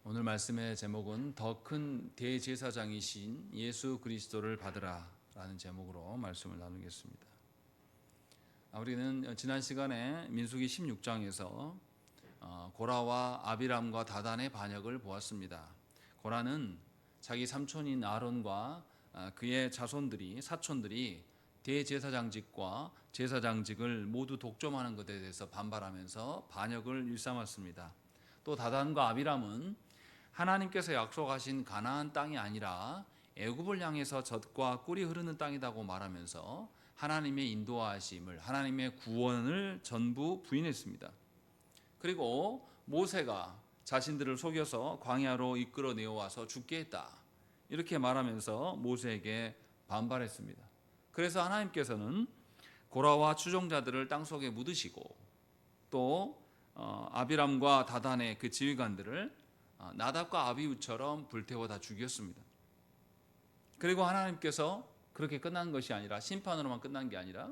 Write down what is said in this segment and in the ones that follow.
오늘 말씀의 제목은 더 큰 대제사장이신 예수 그리스도를 받으라 라는 제목으로 말씀을 나누겠습니다. 우리는 지난 시간에 민수기 16장에서 고라와 아비람과 다단의 반역을 보았습니다. 고라는 자기 삼촌인 아론과 그의 사촌들이 대제사장직과 제사장직을 모두 독점하는 것에 대해서 반발하면서 반역을 일삼았습니다. 또 다단과 아비람은 하나님께서 약속하신 가나안 땅이 아니라 애굽을 향해서 젖과 꿀이 흐르는 땅이라고 말하면서 하나님의 인도하심을, 하나님의 구원을 전부 부인했습니다. 그리고 모세가 자신들을 속여서 광야로 이끌어 내어와서 죽게 했다, 이렇게 말하면서 모세에게 반발했습니다. 그래서 하나님께서는 고라와 추종자들을 땅속에 묻으시고 또 아비람과 다단의 그 지휘관들을 나답과 아비후처럼 불태워 다 죽였습니다. 그리고 하나님께서 그렇게 끝난 것이 아니라, 심판으로만 끝난 게 아니라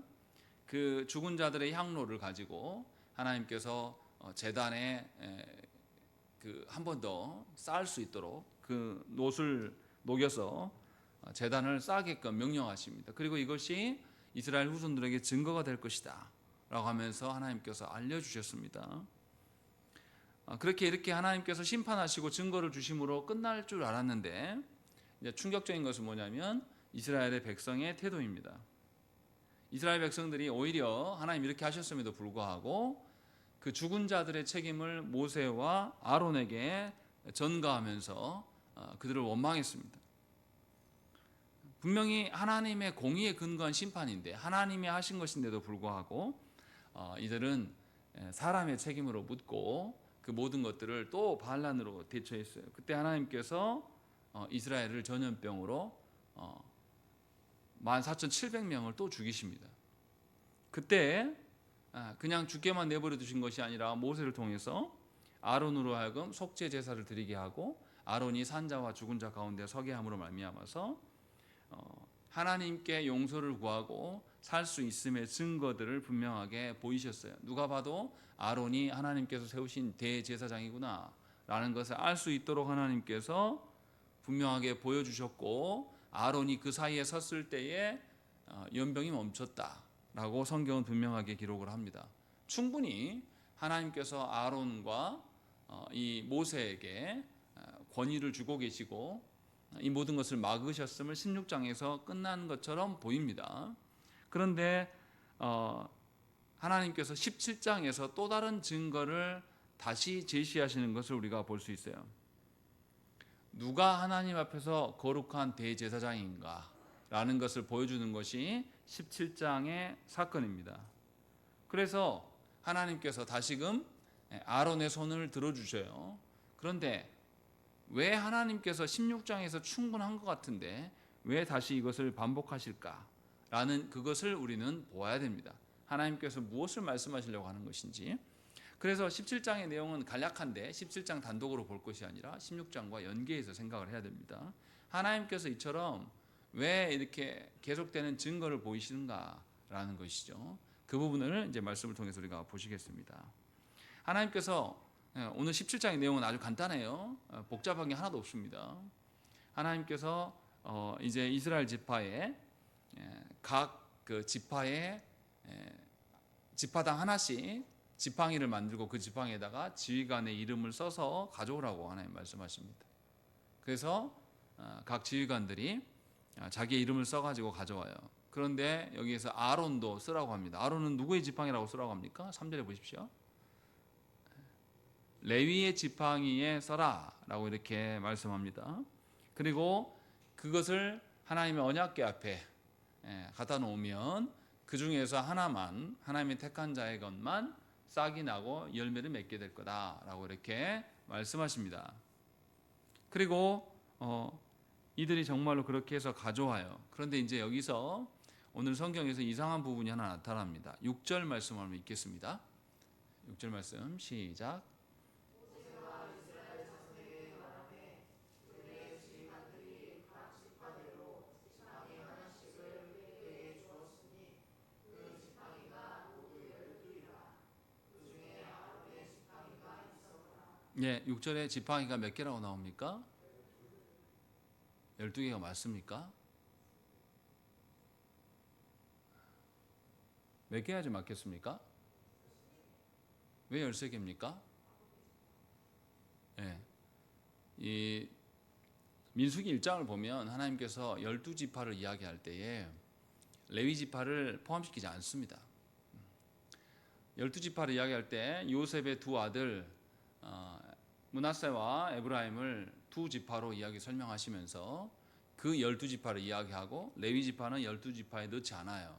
그 죽은 자들의 향로를 가지고 하나님께서 제단에 한 번 더 쌓을 수 있도록 그 놋을 녹여서 제단을 쌓게끔 명령하십니다. 그리고 이것이 이스라엘 후손들에게 증거가 될 것이다 라고 하면서 하나님께서 알려주셨습니다. 그렇게 이렇게 하나님께서 심판하시고 증거를 주심으로 끝날 줄 알았는데, 이제 충격적인 것은 뭐냐면 이스라엘의 백성의 태도입니다. 이스라엘 백성들이 오히려 하나님 이렇게 하셨음에도 불구하고 그 죽은 자들의 책임을 모세와 아론에게 전가하면서 그들을 원망했습니다. 분명히 하나님의 공의에 근거한 심판인데, 하나님이 하신 것인데도 불구하고 이들은 사람의 책임으로 묻고 그 모든 것들을 또 반란으로 대처했어요. 그때 하나님께서 이스라엘을 전염병으로 14,700명을 또 죽이십니다. 그때 그냥 죽게만 내버려 두신 것이 아니라 모세를 통해서 아론으로 하여금 속죄 제사를 드리게 하고, 아론이 산자와 죽은 자 가운데 서게 함으로 말미암아서 하나님께 용서를 구하고 살 수 있음의 증거들을 분명하게 보이셨어요. 누가 봐도 아론이 하나님께서 세우신 대제사장이구나 라는 것을 알 수 있도록 하나님께서 분명하게 보여주셨고, 아론이 그 사이에 섰을 때에 연병이 멈췄다 라고 성경은 분명하게 기록을 합니다. 충분히 하나님께서 아론과 이 모세에게 권위를 주고 계시고 이 모든 것을 막으셨음을 16장에서 끝난 것처럼 보입니다. 그런데 하나님께서 17장에서 또 다른 증거를 다시 제시하시는 것을 우리가 볼 수 있어요. 누가 하나님 앞에서 거룩한 대제사장인가 라는 것을 보여주는 것이 17장의 사건입니다. 그래서 하나님께서 다시금 아론의 손을 들어주셔요. 그런데 왜 하나님께서 16장에서 충분한 것 같은데 왜 다시 이것을 반복하실까? 라는 그것을 우리는 보아야 됩니다. 하나님께서 무엇을 말씀하시려고 하는 것인지. 그래서 17장의 내용은 간략한데 17장 단독으로 볼 것이 아니라 16장과 연계해서 생각을 해야 됩니다. 하나님께서 이처럼 왜 이렇게 계속되는 증거를 보이시는가라는 것이죠. 그 부분을 이제 말씀을 통해서 우리가 보시겠습니다. 하나님께서 오늘 17장의 내용은 아주 간단해요. 복잡한 게 하나도 없습니다. 하나님께서 이제 이스라엘 지파에 각 그 지파에 지파당 하나씩 지팡이를 만들고 그 지팡이에다가 지휘관의 이름을 써서 가져오라고 하나님 말씀하십니다. 그래서 각 지휘관들이 자기의 이름을 써가지고 가져와요. 그런데 여기에서 아론도 쓰라고 합니다. 아론은 누구의 지팡이라고 쓰라고 합니까? 3절에 보십시오. 레위의 지팡이에 써라 라고 이렇게 말씀합니다. 그리고 그것을 하나님의 언약궤 앞에 갖다 놓으면 그 중에서 하나만, 하나님의 택한 자의 것만 싹이 나고 열매를 맺게 될 거다라고 이렇게 말씀하십니다. 그리고 이들이 정말로 그렇게 해서 가져와요. 그런데 이제 여기서 오늘 성경에서 이상한 부분이 하나 나타납니다. 6절 말씀을 한번 읽겠습니다. 6절 말씀 시작. 예, 6절에 지팡이가 몇 개라고 나옵니까? 12개가 맞습니까? 몇 개야지 맞겠습니까? 왜 13개입니까? 예. 이 민수기 1장을 보면 하나님께서 12지파를 이야기할 때에 레위 지파를 포함시키지 않습니다. 12지파를 이야기할 때 요셉의 두 아들 므낫세와 에브라임을 두 지파로 이야기 설명하시면서 그 12지파를 이야기하고 레위 지파는 12지파에 넣지 않아요.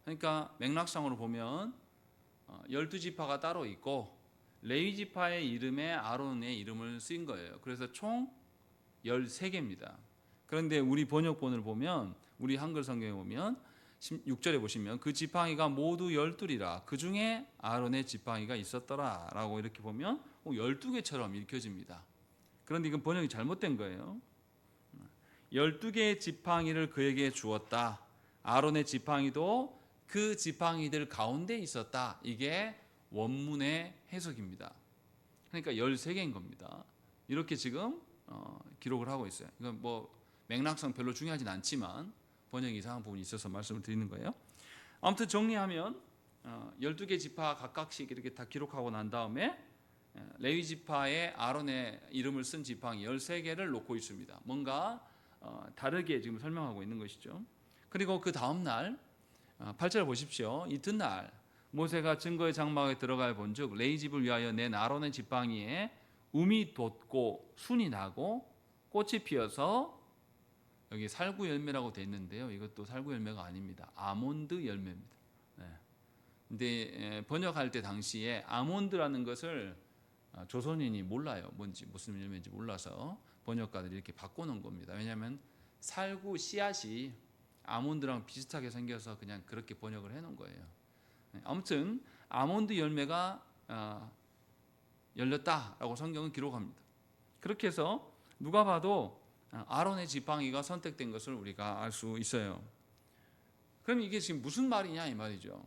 그러니까 맥락상으로 보면 12지파가 따로 있고 레위 지파의 이름에 아론의 이름을 쓴 거예요. 그래서 총 13개입니다. 그런데 우리 번역본을 보면, 우리 한글 성경에 보면 6절에 보시면 그 지팡이가 모두 12이라 그 중에 아론의 지팡이가 있었더라 라고 이렇게 보면 12개처럼 읽혀집니다. 그런데 이건 번역이 잘못된 거예요. 12개의 지팡이를 그에게 주었다. 아론의 지팡이도 그 지팡이들 가운데 있었다. 이게 원문의 해석입니다. 그러니까 13개인 겁니다. 이렇게 지금 기록을 하고 있어요. 이건 뭐 맥락상 별로 중요하진 않지만 번역이 이상한 부분이 있어서 말씀을 드리는 거예요. 아무튼 정리하면 12개 지파 각각씩 이렇게 다 기록하고 난 다음에 레위 지파에 아론의 이름을 쓴 지팡이 13개를 놓고 있습니다. 뭔가 다르게 지금 설명하고 있는 것이죠. 그리고 그 다음 날 8절 보십시오. 이튿날 모세가 증거의 장막에 들어가 본즉 레위 집을 위하여 낸 아론의 지팡이에 움이 돋고 순이 나고 꽃이 피어서, 여기 살구 열매라고 되어 있는데요. 이것도 살구 열매가 아닙니다. 아몬드 열매입니다. 네. 근데 번역할 때 당시에 아몬드라는 것을 조선인이 몰라요. 뭔지 무슨 열매인지 몰라서 번역가들이 이렇게 바꿔놓은 겁니다. 왜냐하면 살구 씨앗이 아몬드랑 비슷하게 생겨서 그냥 그렇게 번역을 해놓은 거예요. 아무튼 아몬드 열매가 열렸다라고 성경은 기록합니다. 그렇게 해서 누가 봐도 아론의 지팡이가 선택된 것을 우리가 알 수 있어요. 그럼 이게 지금 무슨 말이냐 이 말이죠.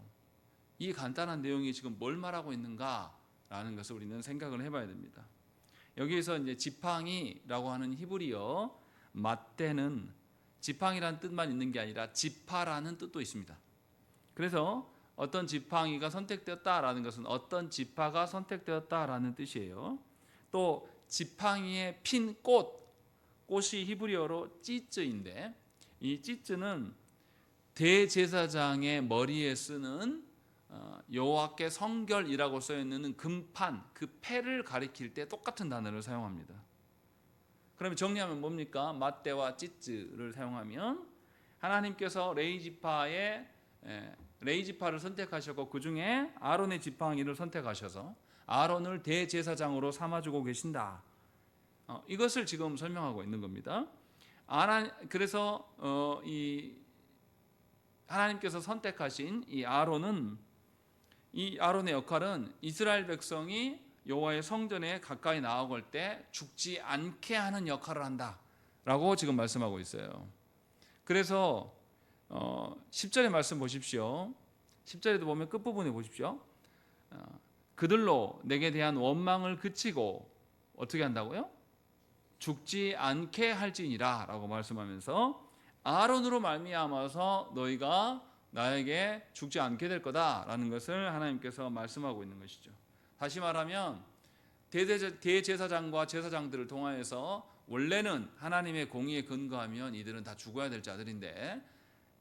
이 간단한 내용이 지금 뭘 말하고 있는가라는 것을 우리는 생각을 해봐야 됩니다. 여기에서 이제 지팡이라고 하는 히브리어 맞대는 지팡이라는 뜻만 있는 게 아니라 지파라는 뜻도 있습니다. 그래서 어떤 지팡이가 선택되었다라는 것은 어떤 지파가 선택되었다라는 뜻이에요. 또 지팡이에 핀 꽃이 히브리어로 찌쯔인데, 이 찌쯔는 대제사장의 머리에 쓰는 여호와께 성결이라고 써있는 금판, 그 패를 가리킬 때 똑같은 단어를 사용합니다. 그러면 정리하면 뭡니까? 맞대와 찌쯔를 사용하면 하나님께서 레위 지파를 선택하셨고 그 중에 아론의 지팡이를 선택하셔서 아론을 대제사장으로 삼아주고 계신다. 이것을 지금 설명하고 있는 겁니다. 그래서 이 하나님께서 선택하신 이 아론의 역할은 이스라엘 백성이 여호와의 성전에 가까이 나아갈 때 죽지 않게 하는 역할을 한다라고 지금 말씀하고 있어요. 그래서 10절의 말씀 보십시오. 10절에도 보면 끝부분에 보십시오. 그들로 내게 대한 원망을 그치고 어떻게 한다고요? 죽지 않게 할지니라 라고 말씀하면서 아론으로 말미암아서 너희가 나에게 죽지 않게 될 거다라는 것을 하나님께서 말씀하고 있는 것이죠. 다시 말하면 대제사장과 제사장들을 통하여서 원래는 하나님의 공의에 근거하면 이들은 다 죽어야 될 자들인데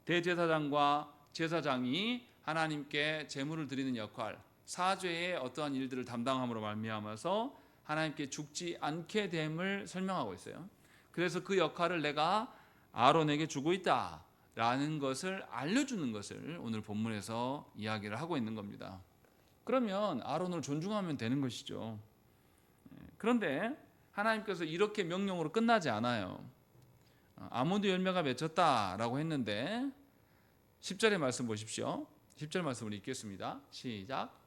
대제사장과 제사장이 하나님께 제물을 드리는 역할, 사죄의 어떠한 일들을 담당함으로 말미암아서 하나님께 죽지 않게 됨을 설명하고 있어요. 그래서 그 역할을 내가 아론에게 주고 있다라는 것을 알려주는 것을 오늘 본문에서 이야기를 하고 있는 겁니다. 그러면 아론을 존중하면 되는 것이죠. 그런데 하나님께서 이렇게 명령으로 끝나지 않아요. 아몬드 열매가 맺혔다라고 했는데 10절의 말씀 보십시오. 10절 말씀을 읽겠습니다. 시작.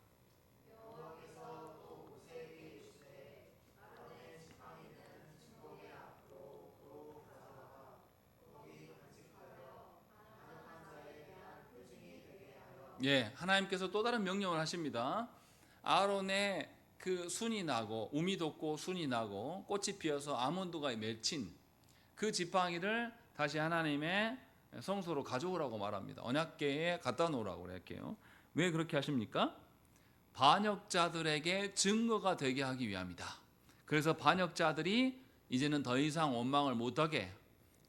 예, 하나님께서 또 다른 명령을 하십니다. 아론의 그 순이 나고 우미 돋고 순이 나고 꽃이 피어서 아몬드가 맺힌 그 지팡이를 다시 하나님의 성소로 가져오라고 말합니다. 언약궤에 갖다 놓으라고 할게요. 왜 그렇게 하십니까? 반역자들에게 증거가 되게 하기 위함이다. 그래서 반역자들이 이제는 더 이상 원망을 못하게,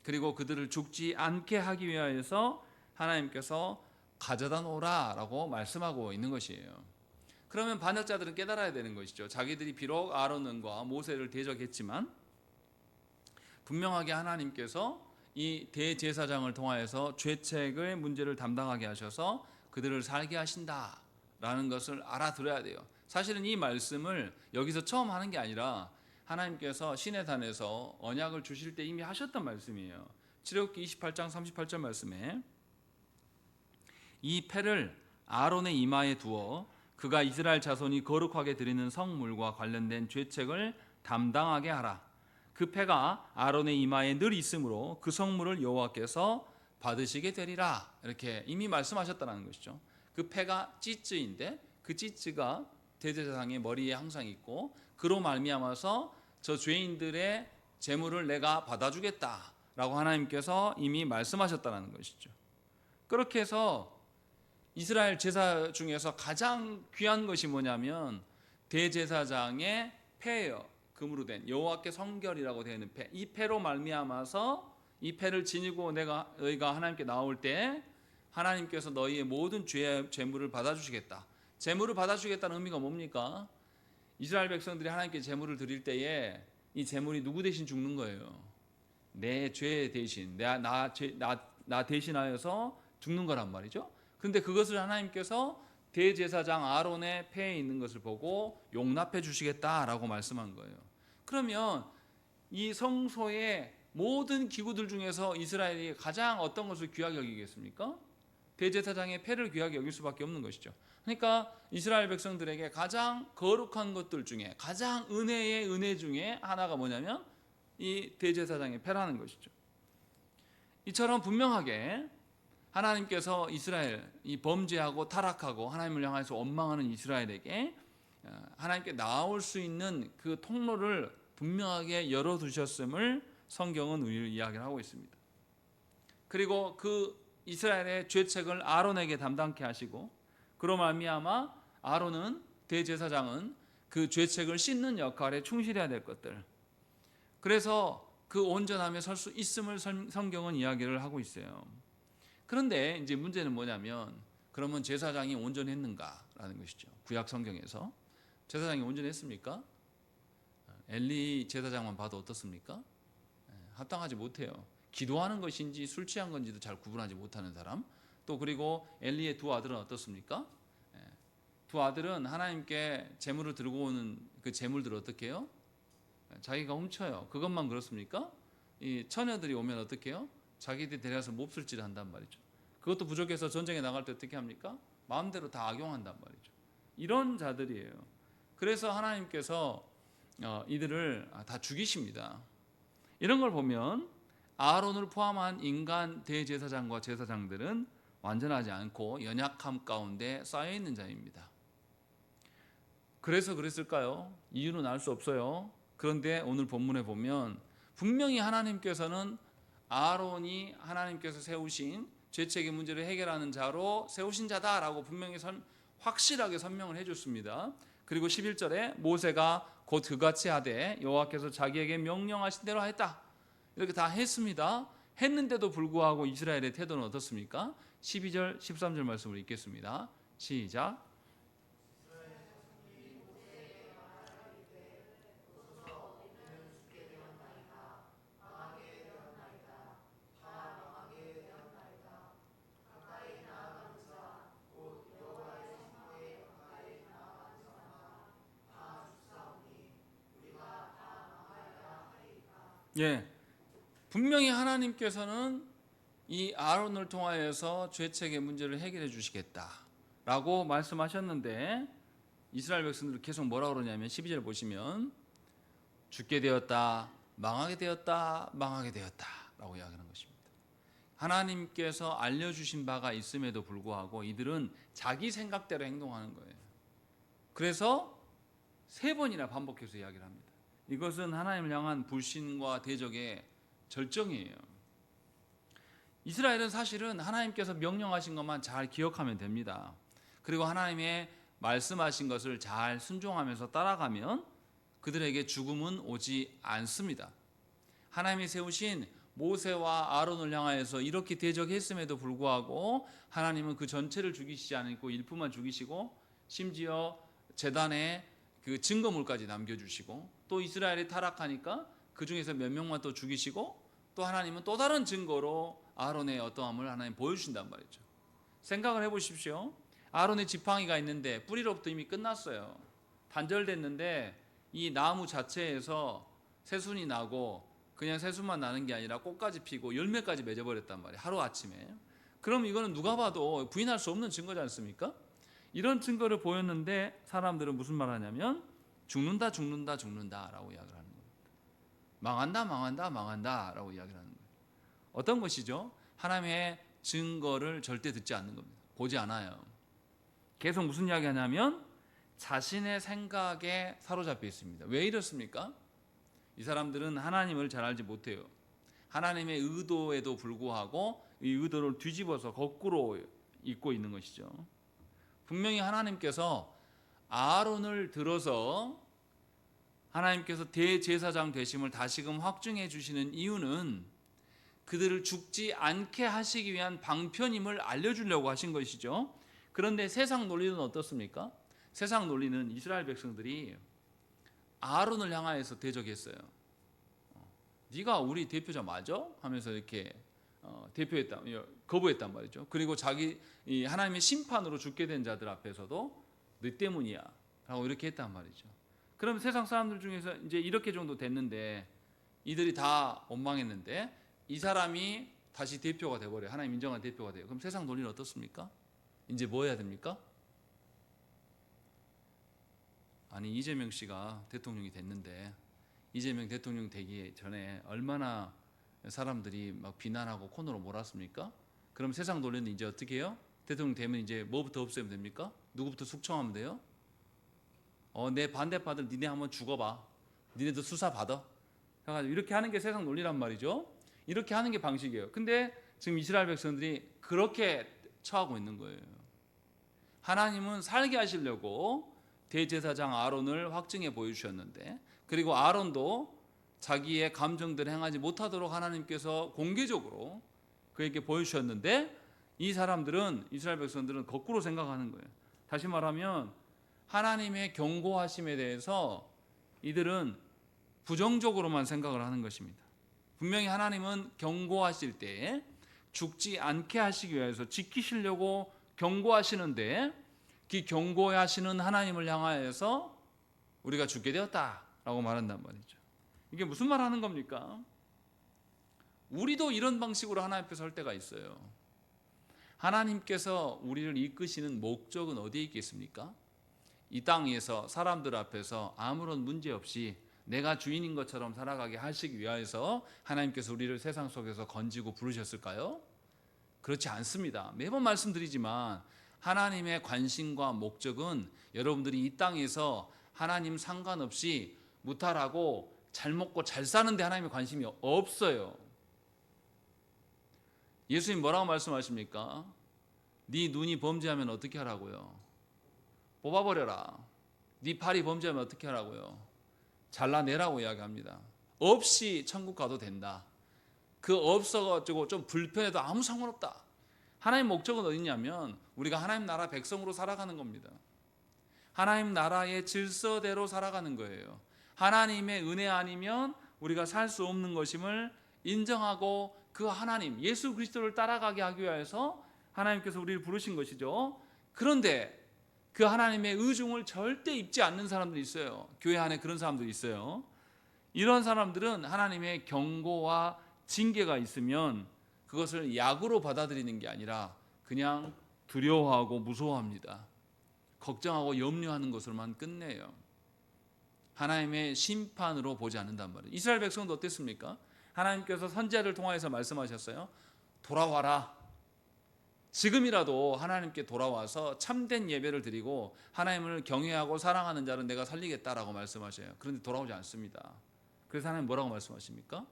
그리고 그들을 죽지 않게 하기 위하여서 하나님께서 가져다 놓으라라고 말씀하고 있는 것이에요. 그러면 반역자들은 깨달아야 되는 것이죠. 자기들이 비록 아론과 모세를 대적했지만 분명하게 하나님께서 이 대제사장을 통하여서 죄책의 문제를 담당하게 하셔서 그들을 살게 하신다라는 것을 알아들어야 돼요. 사실은 이 말씀을 여기서 처음 하는 게 아니라 하나님께서 시내산에서 언약을 주실 때 이미 하셨던 말씀이에요. 출애굽기 28장 38절 말씀에 이 패를 아론의 이마에 두어 그가 이스라엘 자손이 거룩하게 드리는 성물과 관련된 죄책을 담당하게 하라. 그 패가 아론의 이마에 늘 있으므로 그 성물을 여호와께서 받으시게 되리라. 이렇게 이미 말씀하셨다는 것이죠. 그 패가 찌쯔인데 그 찌쯔가 대제사장의 머리에 항상 있고 그로 말미암아서 저 죄인들의 재물을 내가 받아주겠다라고 하나님께서 이미 말씀하셨다는 것이죠. 그렇게 해서 이스라엘 제사 중에서 가장 귀한 것이 뭐냐면 대제사장의 패예요. 금으로 된 여호와께 성결이라고 되어 있는 패. 이 패로 말미암아서 이 패를 지니고 너희가 하나님께 나올 때 하나님께서 너희의 모든 죄의 재물을 받아주시겠다. 재물을 받아주겠다는 의미가 뭡니까? 이스라엘 백성들이 하나님께 재물을 드릴 때에 이 재물이 누구 대신 죽는 거예요? 내 죄 대신, 나 대신하여서 죽는 거란 말이죠. 그런데 그것을 하나님께서 대제사장 아론의 패에 있는 것을 보고 용납해 주시겠다라고 말씀한 거예요. 그러면 이 성소의 모든 기구들 중에서 이스라엘이 가장 어떤 것을 귀하게 여기겠습니까? 대제사장의 패를 귀하게 여길 수밖에 없는 것이죠. 그러니까 이스라엘 백성들에게 가장 거룩한 것들 중에 가장 은혜의 은혜 중에 하나가 뭐냐면 이 대제사장의 패라는 것이죠. 이처럼 분명하게 하나님께서 이스라엘, 이 범죄하고 타락하고 하나님을 향해서 원망하는 이스라엘에게 하나님께 나올 수 있는 그 통로를 분명하게 열어두셨음을 성경은 이야기를 하고 있습니다. 그리고 그 이스라엘의 죄책을 아론에게 담당케 하시고 그로 말미암아 아론은 대제사장은 그 죄책을 씻는 역할에 충실해야 될 것들, 그래서 그 온전함에 설 수 있음을 성경은 이야기를 하고 있어요. 그런데 이제 문제는 뭐냐면 그러면 제사장이 온전했는가라는 것이죠. 구약 성경에서 제사장이 온전했습니까? 엘리 제사장만 봐도 어떻습니까? 합당하지 못해요. 기도하는 것인지 술 취한 건지도 잘 구분하지 못하는 사람. 또 그리고 엘리의 두 아들은 어떻습니까? 두 아들은 하나님께 재물을 들고 오는 그 재물들을 어떻게 해요? 자기가 훔쳐요. 그것만 그렇습니까? 이 처녀들이 오면 어떻게 해요? 자기들이 데려가서 몹쓸질을 한단 말이죠. 그것도 부족해서 전쟁에 나갈 때 어떻게 합니까? 마음대로 다 악용한단 말이죠. 이런 자들이에요. 그래서 하나님께서 이들을 다 죽이십니다. 이런 걸 보면 아론을 포함한 인간 대제사장과 제사장들은 완전하지 않고 연약함 가운데 쌓여 있는 자입니다. 그래서 그랬을까요? 이유는 알 수 없어요. 그런데 오늘 본문에 보면 분명히 하나님께서는 아론이 하나님께서 세우신 죄책의 문제를 해결하는 자로 세우신 자다라고 분명히 확실하게 설명을 해줬습니다. 그리고 11절에 모세가 곧 그같이 하되 여호와께서 자기에게 명령하신 대로 했다. 이렇게 다 했습니다. 했는데도 불구하고 이스라엘의 태도는 어떻습니까? 12절 13절 말씀을 읽겠습니다. 시작. 예, 분명히 하나님께서는 이 아론을 통하여서 죄책의 문제를 해결해 주시겠다라고 말씀하셨는데 이스라엘 백성들이 계속 뭐라 그러냐면 12절 보시면 죽게 되었다, 망하게 되었다, 망하게 되었다라고 이야기하는 것입니다. 하나님께서 알려주신 바가 있음에도 불구하고 이들은 자기 생각대로 행동하는 거예요. 그래서 3번이나 반복해서 이야기를 합니다. 이것은 하나님을 향한 불신과 대적의 절정이에요. 이스라엘은 사실은 하나님께서 명령하신 것만 잘 기억하면 됩니다. 그리고 하나님의 말씀하신 것을 잘 순종하면서 따라가면 그들에게 죽음은 오지 않습니다. 하나님이 세우신 모세와 아론을 향하여서 이렇게 대적했음에도 불구하고 하나님은 그 전체를 죽이시지 않고 일부만 죽이시고 심지어 제단에 그 증거물까지 남겨주시고 또 이스라엘이 타락하니까 그 중에서 몇 명만 또 죽이시고 또 하나님은 또 다른 증거로 아론의 어떠함을 하나님 보여주신단 말이죠. 생각을 해보십시오. 아론의 지팡이가 있는데 뿌리로부터 이미 끝났어요. 단절됐는데 이 나무 자체에서 새순이 나고 그냥 새순만 나는 게 아니라 꽃까지 피고 열매까지 맺어버렸단 말이에요. 하루아침에. 그럼 이거는 누가 봐도 부인할 수 없는 증거지 않습니까? 이런 증거를 보였는데 사람들은 무슨 말 하냐면 죽는다 라고 이야기를 하는 겁니다. 망한다 라고 이야기를 하는 거예요. 어떤 것이죠? 하나님의 증거를 절대 듣지 않는 겁니다. 보지 않아요. 계속 무슨 이야기 하냐면 자신의 생각에 사로잡혀 있습니다. 왜 이렇습니까? 이 사람들은 하나님을 잘 알지 못해요. 하나님의 의도에도 불구하고 이 의도를 뒤집어서 거꾸로 읽고 있는 것이죠. 분명히 하나님께서 아론을 들어서 하나님께서 대제사장 되심을 다시금 확증해 주시는 이유는 그들을 죽지 않게 하시기 위한 방편임을 알려주려고 하신 것이죠. 그런데 세상 논리는 어떻습니까? 세상 논리는 이스라엘 백성들이 아론을 향하여서 대적했어요. 네가 우리 대표자 맞아? 하면서 이렇게 거부했단 말이죠. 그리고 자기 하나님의 심판으로 죽게 된 자들 앞에서도 너 때문이야 라고 이렇게 했단 말이죠. 그럼 세상 사람들 중에서 이제 이렇게 정도 됐는데 이들이 다 원망했는데 이 사람이 다시 대표가 돼버려요. 하나님 인정한 대표가 돼요. 그럼 세상 논리는 어떻습니까? 이제 뭐 해야 됩니까? 아니 이재명 씨가 대통령이 됐는데 이재명 대통령 되기 전에 얼마나 사람들이 막 비난하고 코너로 몰았습니까? 그럼 세상 논리는 이제 어떻게 해요? 대통령 되면 이제 뭐부터 없애면 됩니까? 누구부터 숙청하면 돼요? 내 반대파들 니네 한번 죽어봐. 니네도 수사 받아. 그래가지고 이렇게 하는 게 세상 논리란 말이죠. 이렇게 하는 게 방식이에요. 근데 지금 이스라엘 백성들이 그렇게 처하고 있는 거예요. 하나님은 살게 하시려고 대제사장 아론을 확증해 보여주셨는데 그리고 아론도 자기의 감정대로 행하지 못하도록 하나님께서 공개적으로 그에게 보여주셨는데 이 사람들은 이스라엘 백성들은 거꾸로 생각하는 거예요. 다시 말하면 하나님의 경고하심에 대해서 이들은 부정적으로만 생각을 하는 것입니다. 분명히 하나님은 경고하실 때 죽지 않게 하시기 위해서 지키시려고 경고하시는데 그 경고하시는 하나님을 향하여서 우리가 죽게 되었다라고 말한단 말이죠. 이게 무슨 말 하는 겁니까? 우리도 이런 방식으로 하나님 앞에 설 때가 있어요. 하나님께서 우리를 이끄시는 목적은 어디에 있겠습니까? 이 땅에서 사람들 앞에서 아무런 문제 없이 내가 주인인 것처럼 살아가게 하시기 위하여서 하나님께서 우리를 세상 속에서 건지고 부르셨을까요? 그렇지 않습니다. 매번 말씀드리지만 하나님의 관심과 목적은 여러분들이 이 땅에서 하나님 상관없이 무탈하고 잘 먹고 잘 사는데 하나님의 관심이 없어요. 예수님 뭐라고 말씀하십니까? 네 눈이 범죄하면 어떻게 하라고요? 뽑아버려라. 네 팔이 범죄하면 어떻게 하라고요? 잘라내라고 이야기합니다. 없이 천국 가도 된다. 그 없어가지고 좀 불편해도 아무 상관없다. 하나님 목적은 어디냐면 우리가 하나님 나라 백성으로 살아가는 겁니다. 하나님 나라의 질서대로 살아가는 거예요. 하나님의 은혜 아니면 우리가 살 수 없는 것임을 인정하고 그 하나님 예수 그리스도를 따라가게 하기 위해서 하나님께서 우리를 부르신 것이죠. 그런데 그 하나님의 의중을 절대 입지 않는 사람들이 있어요. 교회 안에 그런 사람들이 있어요. 이런 사람들은 하나님의 경고와 징계가 있으면 그것을 약으로 받아들이는 게 아니라 그냥 두려워하고 무서워합니다. 걱정하고 염려하는 것으로만 끝내요. 하나님의 심판으로 보지 않는단 말이에요. 이스라엘 백성도 어땠습니까? 하나님께서 선지자를 통하여서 말씀하셨어요. 돌아와라. 지금이라도 하나님께 돌아와서 참된 예배를 드리고 하나님을 경외하고 사랑하는 자는 내가 살리겠다라고 말씀하셔요. 그런데 돌아오지 않습니다. 그래서 하나님 뭐라고 말씀하십니까?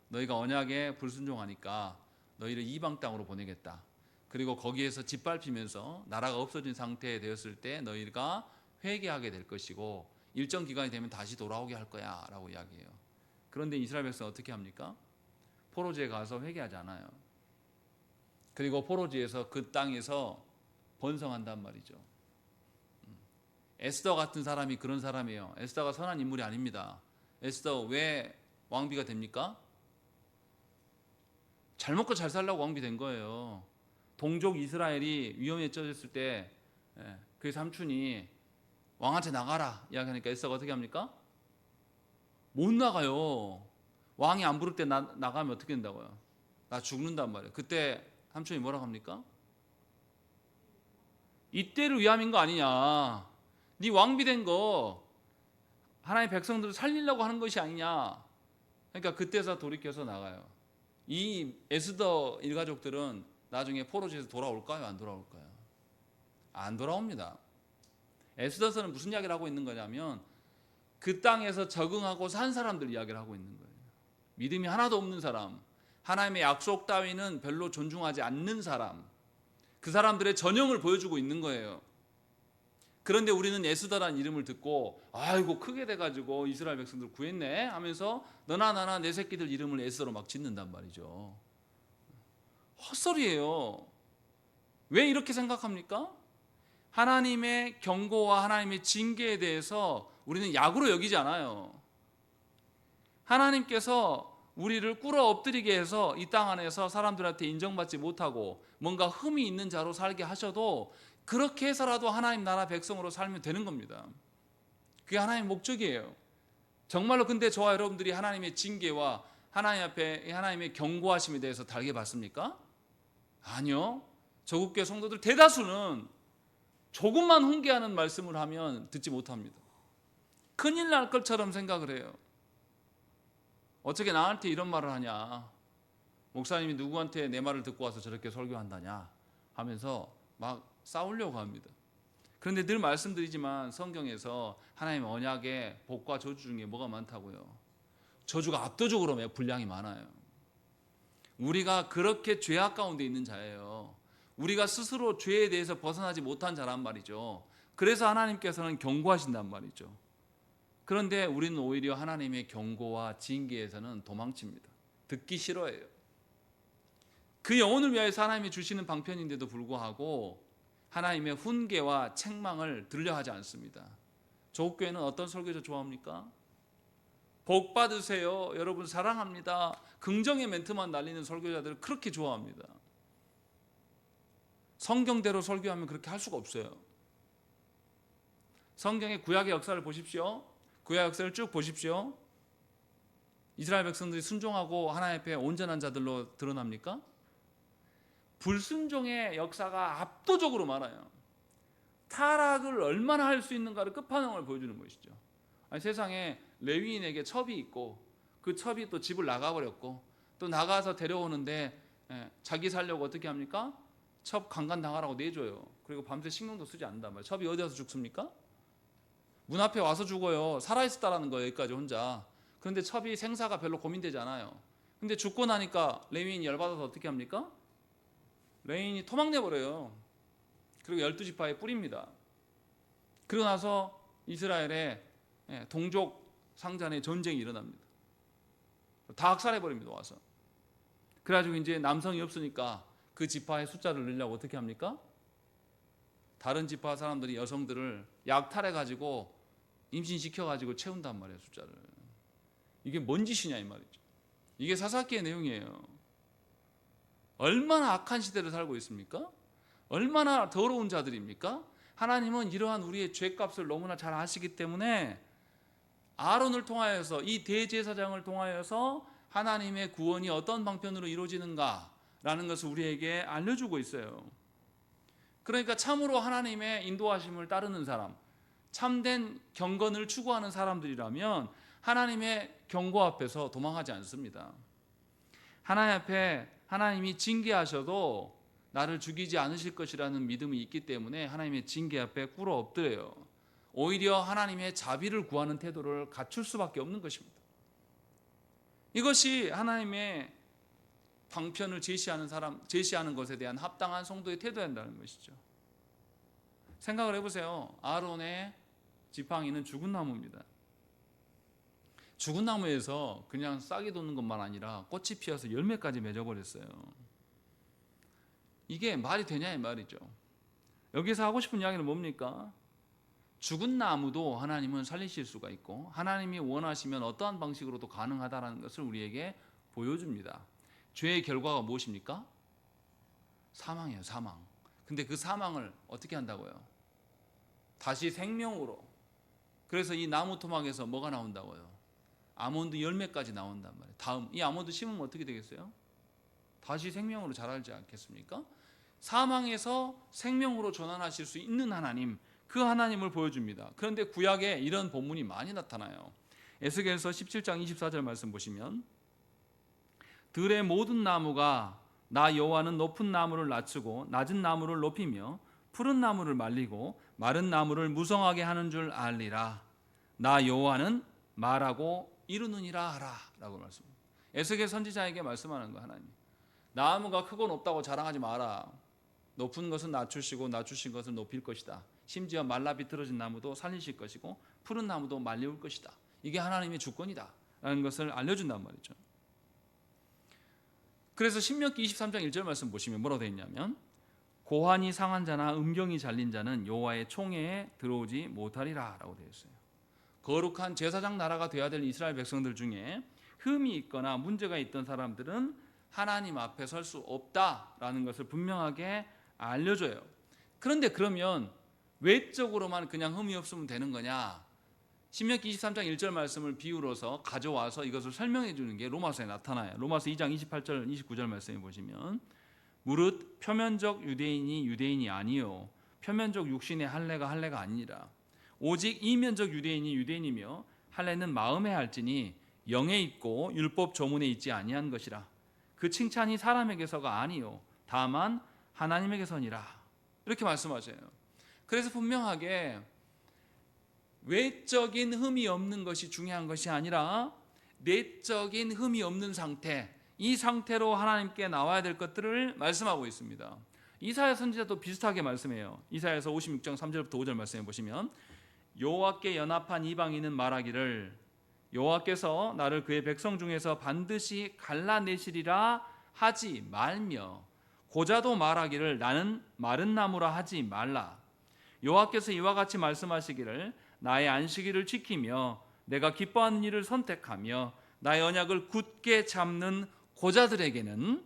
너희가 언약에 불순종하니까 너희를 이방 땅으로 보내겠다. 그리고 거기에서 짓밟히면서 나라가 없어진 상태에 되었을 때 너희가 회개하게 될 것이고 일정 기간이 되면 다시 돌아오게 할 거야 라고 이야기해요. 그런데 이스라엘 백성 어떻게 합니까? 포로지에 가서 회개하지 않아요. 그리고 포로지에서 그 땅에서 번성한단 말이죠. 에스더 같은 사람이 그런 사람이에요. 에스더가 선한 인물이 아닙니다. 에스더 왜 왕비가 됩니까? 잘 먹고 잘 살라고 왕비 된 거예요. 동족 이스라엘이 위험에 처졌을 때 그 삼촌이 왕한테 나가라 이야기하니까 에스더가 어떻게 합니까? 못 나가요. 왕이 안 부를 때 나가면 어떻게 된다고요? 나 죽는단 말이에요. 그때 삼촌이 뭐라고 합니까? 이때를 위함인 거 아니냐? 네 왕비 된 거 하나님의 백성들을 살리려고 하는 것이 아니냐? 그러니까 그때서 돌이켜서 나가요. 이 에스더 일가족들은 나중에 포로지에서 돌아올까요? 안 돌아올까요? 안 돌아옵니다. 에스더서는 무슨 이야기를 하고 있는 거냐면 그 땅에서 적응하고 산 사람들 이야기를 하고 있는 거예요. 믿음이 하나도 없는 사람, 하나님의 약속 따위는 별로 존중하지 않는 사람, 그 사람들의 전형을 보여주고 있는 거예요. 그런데 우리는 에스더라는 이름을 듣고 아이고 크게 돼가지고 이스라엘 백성들 구했네 하면서 너나 나나 내 새끼들 이름을 에스더로 막 짓는단 말이죠. 헛소리예요. 왜 이렇게 생각합니까? 하나님의 경고와 하나님의 징계에 대해서 우리는 약으로 여기지 않아요. 하나님께서 우리를 꿇어 엎드리게 해서 이 땅 안에서 사람들한테 인정받지 못하고 뭔가 흠이 있는 자로 살게 하셔도 그렇게 해서라도 하나님 나라 백성으로 살면 되는 겁니다. 그게 하나님의 목적이에요. 정말로 근데 저와 여러분들이 하나님의 징계와 하나님 앞에 하나님의 경고하심에 대해서 달게 받습니까? 아니요. 저국교회 성도들 대다수는 조금만 훈계하는 말씀을 하면 듣지 못합니다. 큰일 날 것처럼 생각을 해요. 어떻게 나한테 이런 말을 하냐? 목사님이 누구한테 내 말을 듣고 와서 저렇게 설교한다냐? 하면서 막 싸우려고 합니다. 그런데 늘 말씀드리지만 성경에서 하나님의 언약의 복과 저주 중에 뭐가 많다고요? 저주가 압도적으로 분량이 많아요. 우리가 그렇게 죄악 가운데 있는 자예요. 우리가 스스로 죄에 대해서 벗어나지 못한 자란 말이죠. 그래서 하나님께서는 경고하신단 말이죠. 그런데 우리는 오히려 하나님의 경고와 징계에서는 도망칩니다. 듣기 싫어해요. 그 영혼을 위하여서 하나님이 주시는 방편인데도 불구하고 하나님의 훈계와 책망을 들려 하지 않습니다. 조국교회는 어떤 설교자 좋아합니까? 복 받으세요. 여러분 사랑합니다. 긍정의 멘트만 날리는 설교자들을 그렇게 좋아합니다. 성경대로 설교하면 그렇게 할 수가 없어요. 성경의 구약의 역사를 보십시오. 구약 역사를 쭉 보십시오. 이스라엘 백성들이 순종하고 하나님 앞에 온전한 자들로 드러납니까? 불순종의 역사가 압도적으로 많아요. 타락을 얼마나 할 수 있는가를 끝판왕을 보여주는 것이죠. 아니, 세상에 레위인에게 첩이 있고 그 첩이 또 집을 나가버렸고 또 나가서 데려오는데 자기 살려고 어떻게 합니까? 첩 강간당하라고 내줘요. 그리고 밤새 식량도 쓰지 않는단 말이에요. 첩이 어디 와서 죽습니까? 문 앞에 와서 죽어요. 살아있었다라는 거예요. 여기까지 혼자. 그런데 첩이 생사가 별로 고민되지 않아요. 근데 죽고 나니까 레위인이 열받아서 어떻게 합니까? 레위인이 토막내버려요. 그리고 12지파에 뿌립니다. 그러고 나서 이스라엘에 동족 상잔의 전쟁이 일어납니다. 다 학살해버립니다. 와서. 그래가지고 이제 남성이 없으니까 그 지파의 숫자를 늘려고 어떻게 합니까? 다른 지파 사람들이 여성들을 약탈해가지고 임신시켜가지고 채운단 말이에요. 숫자를. 이게 뭔 짓이냐 이 말이죠. 이게 사사기의 내용이에요. 얼마나 악한 시대를 살고 있습니까? 얼마나 더러운 자들입니까? 하나님은 이러한 우리의 죄값을 너무나 잘 아시기 때문에 아론을 통하여서 이 대제사장을 통하여서 하나님의 구원이 어떤 방편으로 이루어지는가라는 것을 우리에게 알려주고 있어요. 그러니까 참으로 하나님의 인도하심을 따르는 사람, 참된 경건을 추구하는 사람들이라면 하나님의 경고 앞에서 도망하지 않습니다. 하나님 앞에 하나님이 징계하셔도 나를 죽이지 않으실 것이라는 믿음이 있기 때문에 하나님의 징계 앞에 꿇어 엎드려요. 오히려 하나님의 자비를 구하는 태도를 갖출 수밖에 없는 것입니다. 이것이 하나님의 방편을 제시하는 것에 대한 합당한 성도의 태도야 한다는 것이죠. 생각을 해보세요. 아론의 지팡이는 죽은 나무입니다. 죽은 나무에서 그냥 싹이 돋는 것만 아니라 꽃이 피어서 열매까지 맺어버렸어요. 이게 말이 되냐 이 말이죠. 여기서 하고 싶은 이야기는 뭡니까? 죽은 나무도 하나님은 살리실 수가 있고 하나님이 원하시면 어떠한 방식으로도 가능하다는 것을 우리에게 보여줍니다. 죄의 결과가 무엇입니까? 사망이에요. 사망. 근데 그 사망을 어떻게 한다고요? 다시 생명으로. 그래서 이 나무 토막에서 뭐가 나온다고요? 아몬드 열매까지 나온단 말이에요. 다음 이 아몬드 심으면 어떻게 되겠어요? 다시 생명으로 자라지 않겠습니까? 사망에서 생명으로 전환하실 수 있는 하나님, 그 하나님을 보여줍니다. 그런데 구약에 이런 본문이 많이 나타나요. 에스겔서 17장 24절 말씀 보시면 들의 모든 나무가 나 여호와는 높은 나무를 낮추고 낮은 나무를 높이며 푸른 나무를 말리고 마른 나무를 무성하게 하는 줄 알리라. 나 여호와는 말하고 이루느니라 하라 라고 말씀합니다. 에스겔 선지자에게 말씀하는 거 하나님. 나무가 크고 높다고 자랑하지 마라. 높은 것은 낮추시고 낮추신 것은 높일 것이다. 심지어 말라 비틀어진 나무도 살리실 것이고 푸른 나무도 말리울 것이다. 이게 하나님의 주권이다 라는 것을 알려준단 말이죠. 그래서 신명기 23장 1절 말씀 보시면 뭐라고 되어 있냐면 고환이 상한 자나 음경이 잘린 자는 여호와의 총회에 들어오지 못하리라 라고 되어 있어요. 거룩한 제사장 나라가 되어야 될 이스라엘 백성들 중에 흠이 있거나 문제가 있던 사람들은 하나님 앞에 설 수 없다라는 것을 분명하게 알려줘요. 그런데 그러면 외적으로만 그냥 흠이 없으면 되는 거냐? 신명기 23장 1절 말씀을 비유로서 가져와서 이것을 설명해 주는 게 로마서에 나타나요. 로마서 2장 28절 29절 말씀에 보시면 무릇 표면적 유대인이 유대인이 아니요 표면적 육신의 할례가 할례가 아니라 오직 이면적 유대인이 유대인이며 할례는 마음에 할지니 영에 있고 율법 조문에 있지 아니한 것이라. 그 칭찬이 사람에게서가 아니요 다만 하나님에게서니라. 이렇게 말씀하세요. 그래서 분명하게 외적인 흠이 없는 것이 중요한 것이 아니라 내적인 흠이 없는 상태, 이 상태로 하나님께 나와야 될 것들을 말씀하고 있습니다. 이사야 선지자도 비슷하게 말씀해요. 이사야서 56장 3절부터 5절 말씀해 보시면 여호와께 연합한 이방인은 말하기를 여호와께서 나를 그의 백성 중에서 반드시 갈라내시리라 하지 말며 고자도 말하기를 나는 마른 나무라 하지 말라. 여호와께서 이와 같이 말씀하시기를 나의 안식일을 지키며 내가 기뻐하는 일을 선택하며 나의 언약을 굳게 잡는 고자들에게는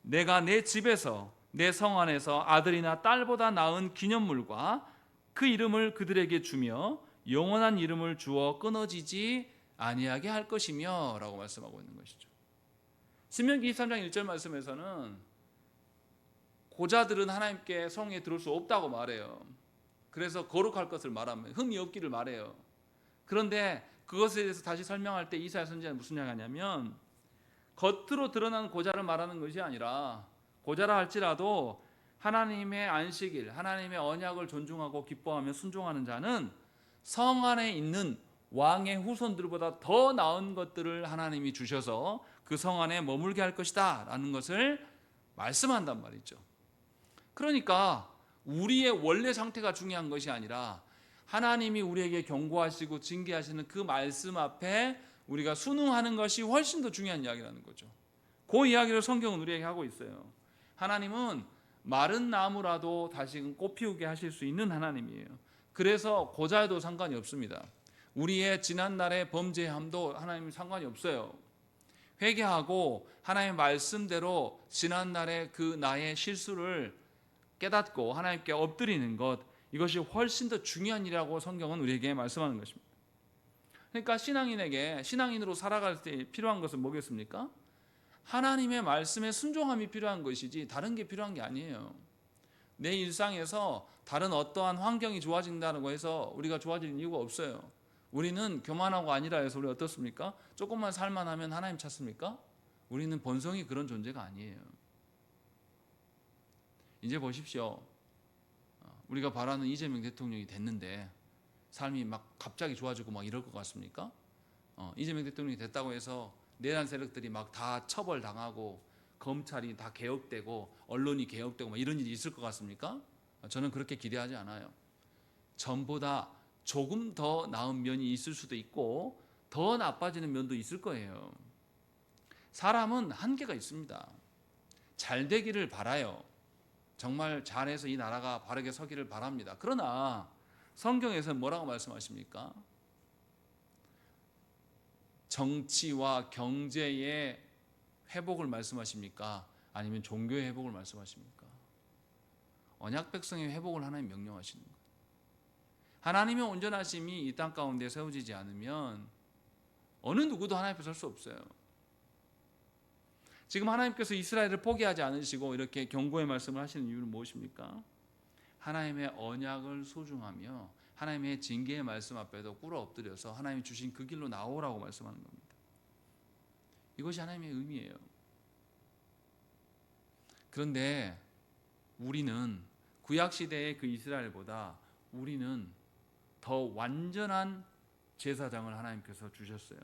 내가 내 집에서 내 성 안에서 아들이나 딸보다 나은 기념물과 그 이름을 그들에게 주며 영원한 이름을 주어 끊어지지 아니하게 할 것이며 라고 말씀하고 있는 것이죠. 신명기 23장 1절 말씀에서는 고자들은 하나님께 성에 들어올 수 없다고 말해요. 그래서 거룩할 것을 말하면 흠이 없기를 말해요. 그런데 그것에 대해서 다시 설명할 때 이사야 선지자는 무슨 이야기를 하냐면 겉으로 드러난 고자를 말하는 것이 아니라 고자라 할지라도 하나님의 안식일, 하나님의 언약을 존중하고 기뻐하며 순종하는 자는 성 안에 있는 왕의 후손들보다 더 나은 것들을 하나님이 주셔서 그 성 안에 머물게 할 것이다 라는 것을 말씀한단 말이죠. 그러니까 우리의 원래 상태가 중요한 것이 아니라 하나님이 우리에게 경고하시고 징계하시는 그 말씀 앞에 우리가 순응하는 것이 훨씬 더 중요한 이야기라는 거죠. 그 이야기를 성경은 우리에게 하고 있어요. 하나님은 마른 나무라도 다시금 꽃 피우게 하실 수 있는 하나님이에요. 그래서 고자에도 상관이 없습니다. 우리의 지난날의 범죄함도 하나님은 상관이 없어요. 회개하고 하나님의 말씀대로 지난날의 그 나의 실수를 깨닫고 하나님께 엎드리는 것, 이것이 훨씬 더 중요한 일이라고 성경은 우리에게 말씀하는 것입니다. 그러니까 신앙인으로 살아갈 때 필요한 것은 뭐겠습니까? 하나님의 말씀에 순종함이 필요한 것이지 다른 게 필요한 게 아니에요. 내 일상에서 다른 어떠한 환경이 좋아진다고 해서 우리가 좋아질 이유가 없어요. 우리는 교만하고 아니라 해서 우리 어떻습니까? 조금만 살만하면 하나님 찾습니까? 우리는 본성이 그런 존재가 아니에요. 이제 보십시오. 우리가 바라는 이재명 대통령이 됐는데 삶이 막 갑자기 좋아지고 막 이럴 것 같습니까? 이재명 대통령이 됐다고 해서 내란 세력들이 막 다 처벌당하고 검찰이 다 개혁되고 언론이 개혁되고 막 이런 일이 있을 것 같습니까? 저는 그렇게 기대하지 않아요. 전보다 조금 더 나은 면이 있을 수도 있고 더 나빠지는 면도 있을 거예요. 사람은 한계가 있습니다. 잘 되기를 바라요. 정말 잘해서 이 나라가 바르게 서기를 바랍니다. 그러나 성경에서는 뭐라고 말씀하십니까? 정치와 경제의 회복을 말씀하십니까? 아니면 종교의 회복을 말씀하십니까? 언약 백성의 회복을 하나님 명령하시는 거예요. 하나님의 온전하심이 이 땅 가운데 세워지지 않으면 어느 누구도 하나님 앞에 설 수 없어요. 지금 하나님께서 이스라엘을 포기하지 않으시고 이렇게 경고의 말씀을 하시는 이유는 무엇입니까? 하나님의 언약을 소중하며 하나님의 징계의 말씀 앞에도 꿇어 엎드려서 하나님이 주신 그 길로 나오라고 말씀하는 겁니다. 이것이 하나님의 의미예요. 그런데 우리는 구약시대의 그 이스라엘보다 우리는 더 완전한 제사장을 하나님께서 주셨어요.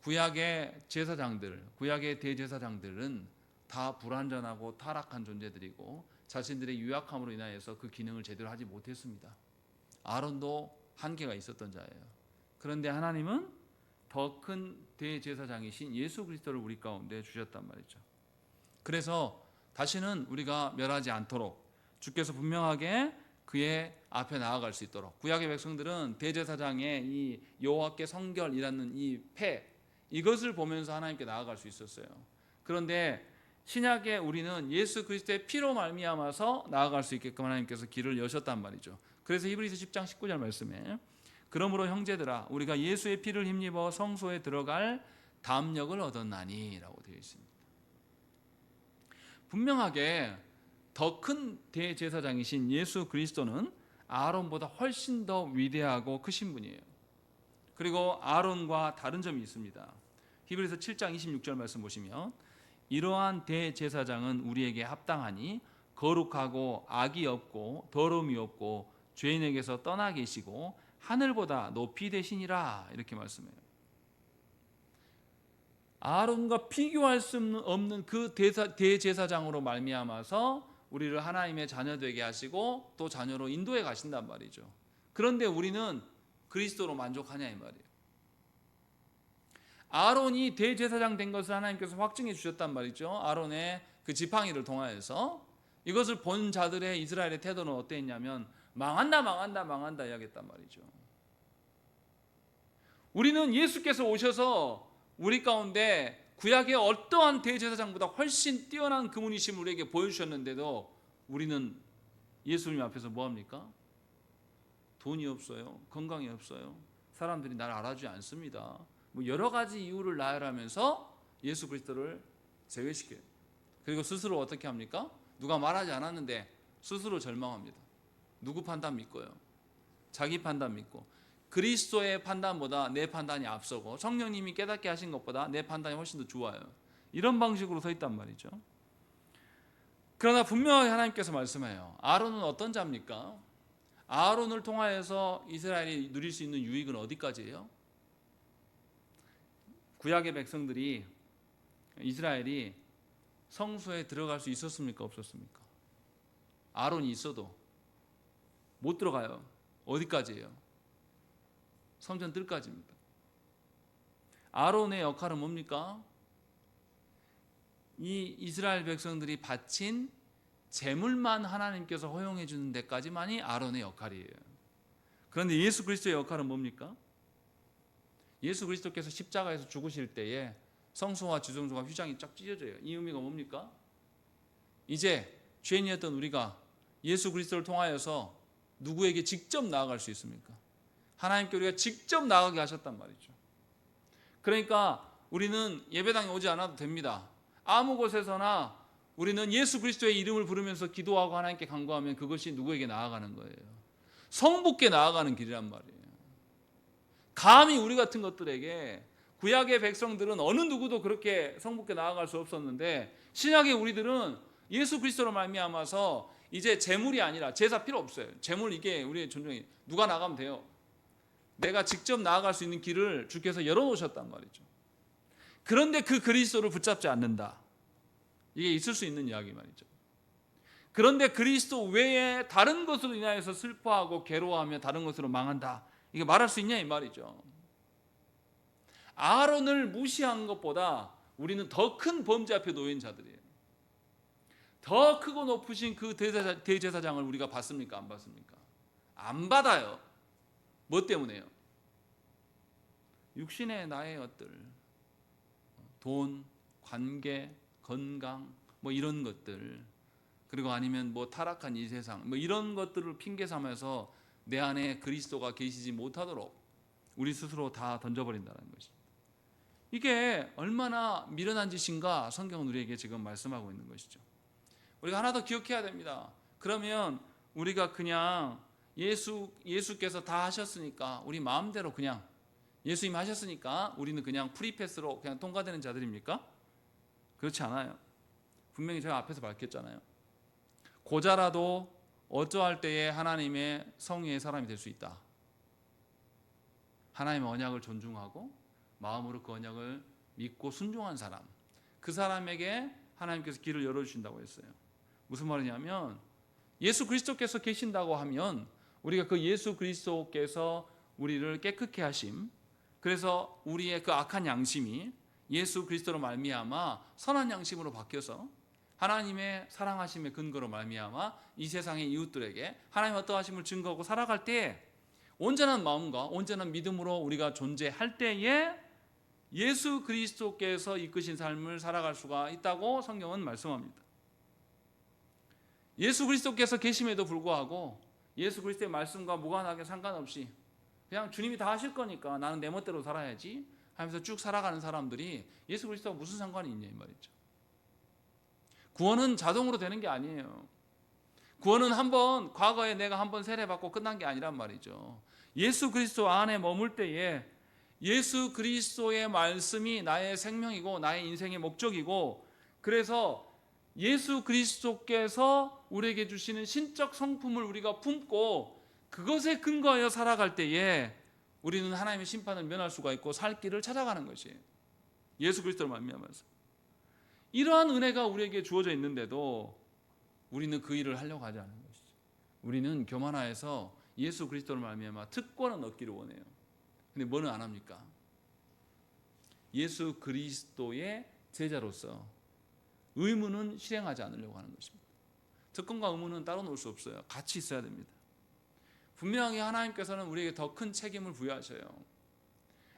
구약의 제사장들, 구약의 대제사장들은 다 불완전하고 타락한 존재들이고 자신들의 유약함으로 인하여서 그 기능을 제대로 하지 못했습니다. 아론도 한계가 있었던 자예요. 그런데 하나님은 더 큰 대제사장이신 예수 그리스도를 우리 가운데 주셨단 말이죠. 그래서 다시는 우리가 멸하지 않도록 주께서 분명하게 그의 앞에 나아갈 수 있도록 구약의 백성들은 대제사장의 이 여호와께 성결이라는 이 패 이것을 보면서 하나님께 나아갈 수 있었어요. 그런데 신약에 우리는 예수 그리스도의 피로 말미암아서 나아갈 수 있게끔 하나님께서 길을 여셨단 말이죠. 그래서 히브리서 10장 19절 말씀에 그러므로 형제들아 우리가 예수의 피를 힘입어 성소에 들어갈 담력을 얻었나니 라고 되어 있습니다. 분명하게 더 큰 대제사장이신 예수 그리스도는 아론보다 훨씬 더 위대하고 크신 분이에요. 그리고 아론과 다른 점이 있습니다. 히브리서 7장 26절 말씀 보시면 이러한 대제사장은 우리에게 합당하니 거룩하고 악이 없고 더러움이 없고 죄인에게서 떠나 계시고 하늘보다 높이 되시니라 이렇게 말씀해요. 아론과 비교할 수 없는 그 대제사장으로 말미암아서 우리를 하나님의 자녀 되게 하시고 또 자녀로 인도해 가신단 말이죠. 그런데 우리는 그리스도로 만족하냐 이 말이에요. 아론이 대제사장 된 것을 하나님께서 확증해 주셨단 말이죠. 아론의 그 지팡이를 통하여서 이것을 본 자들의 이스라엘의 태도는 어땠냐면 망한다 이야기했단 말이죠. 우리는 예수께서 오셔서 우리 가운데 구약의 어떠한 대제사장보다 훨씬 뛰어난 그분이심을 우리에게 보여주셨는데도 우리는 예수님 앞에서 뭐합니까? 돈이 없어요. 건강이 없어요. 사람들이 나를 알아주지 않습니다. 뭐 여러 가지 이유를 나열하면서 예수 그리스도를 제외시켜요. 그리고 스스로 어떻게 합니까? 누가 말하지 않았는데 스스로 절망합니다. 누구 판단 믿고요. 자기 판단 믿고 그리스도의 판단보다 내 판단이 앞서고 성령님이 깨닫게 하신 것보다 내 판단이 훨씬 더 좋아요. 이런 방식으로 서 있단 말이죠. 그러나 분명하게 하나님께서 말씀해요. 아론은 어떤 자입니까? 아론을 통하여서 이스라엘이 누릴 수 있는 유익은 어디까지예요? 구약의 백성들이 이스라엘이 성소에 들어갈 수 있었습니까? 없었습니까? 아론이 있어도 못 들어가요. 어디까지예요? 성전 뜰까지입니다. 아론의 역할은 뭡니까? 이 이스라엘 백성들이 바친 제물만 하나님께서 허용해 주는 데까지만이 아론의 역할이에요. 그런데 예수 그리스도의 역할은 뭡니까? 예수 그리스도께서 십자가에서 죽으실 때에 성소와 지성소가 휘장이 쫙 찢어져요. 이 의미가 뭡니까? 이제 죄인이었던 우리가 예수 그리스도를 통하여서 누구에게 직접 나아갈 수 있습니까? 하나님께 우리가 직접 나가게 하셨단 말이죠. 그러니까 우리는 예배당에 오지 않아도 됩니다. 아무 곳에서나 우리는 예수 그리스도의 이름을 부르면서 기도하고 하나님께 간구하면 그것이 누구에게 나아가는 거예요. 성부께 나아가는 길이란 말이에요. 감히 우리 같은 것들에게 구약의 백성들은 어느 누구도 그렇게 성부께 나아갈 수 없었는데 신약의 우리들은 예수 그리스도로 말미암아서 이제 재물이 아니라 제사 필요 없어요. 재물 이게 우리의 존중이 누가 나가면 돼요. 내가 직접 나아갈 수 있는 길을 주께서 열어놓으셨단 말이죠. 그런데 그 그리스도를 붙잡지 않는다. 이게 있을 수 있는 이야기 말이죠. 그런데 그리스도 외에 다른 것으로 인하여서 슬퍼하고 괴로워하며 다른 것으로 망한다. 이게 말할 수 있냐 이 말이죠. 아론을 무시한 것보다 우리는 더 큰 범죄 앞에 놓인 자들이에요. 더 크고 높으신 그 대제사장을 우리가 받습니까? 안 받습니까? 안 받아요. 뭐 때문에요? 육신의 나의 것들, 돈, 관계, 건강, 뭐 이런 것들, 그리고 아니면 뭐 타락한 이 세상, 뭐 이런 것들을 핑계 삼아서 내 안에 그리스도가 계시지 못하도록 우리 스스로 다 던져버린다는 것입니다. 이게 얼마나 미련한 짓인가 성경은 우리에게 지금 말씀하고 있는 것이죠. 우리가 하나 더 기억해야 됩니다. 그러면 우리가 그냥 예수께서 다 하셨으니까 우리 마음대로 그냥 예수님 하셨으니까 우리는 그냥 프리패스로 그냥 통과되는 자들입니까? 그렇지 않아요. 분명히 제가 앞에서 밝혔잖아요. 고자라도 어떠할 때에 하나님의 성의의 사람이 될 수 있다. 하나님의 언약을 존중하고 마음으로 그 언약을 믿고 순종한 사람, 그 사람에게 하나님께서 길을 열어주신다고 했어요. 무슨 말이냐면 예수 그리스도께서 계신다고 하면 우리가 그 예수 그리스도께서 우리를 깨끗게 하심, 그래서 우리의 그 악한 양심이 예수 그리스도로 말미암아 선한 양심으로 바뀌어서 하나님의 사랑하심의 근거로 말미암아 이 세상의 이웃들에게 하나님의 어떠하심을 증거하고 살아갈 때 온전한 마음과 온전한 믿음으로 우리가 존재할 때에 예수 그리스도께서 이끄신 삶을 살아갈 수가 있다고 성경은 말씀합니다. 예수 그리스도께서 계심에도 불구하고 예수 그리스도의 말씀과 무관하게 상관없이 그냥 주님이 다 하실 거니까 나는 내 멋대로 살아야지 하면서 쭉 살아가는 사람들이 예수 그리스도와 무슨 상관이 있냐 이 말이죠. 구원은 자동으로 되는 게 아니에요. 구원은 한번 과거에 내가 한번 세례받고 끝난 게 아니란 말이죠. 예수 그리스도 안에 머물 때에 예수 그리스도의 말씀이 나의 생명이고 나의 인생의 목적이고, 그래서 예수 그리스도께서 우리에게 주시는 신적 성품을 우리가 품고 그것에 근거하여 살아갈 때에 우리는 하나님의 심판을 면할 수가 있고 살 길을 찾아가는 것이에요. 예수 그리스도를 말미암아서. 이러한 은혜가 우리에게 주어져 있는데도 우리는 그 일을 하려고 하지 않는 것이죠. 우리는 교만하여서 예수 그리스도를 말미암아 특권은 얻기를 원해요. 근데 뭐는 안 합니까? 예수 그리스도의 제자로서 의무는 실행하지 않으려고 하는 것입니다. 특권과 의무는 따로 놓을 수 없어요. 같이 있어야 됩니다. 분명히 하나님께서는 우리에게 더 큰 책임을 부여하셔요.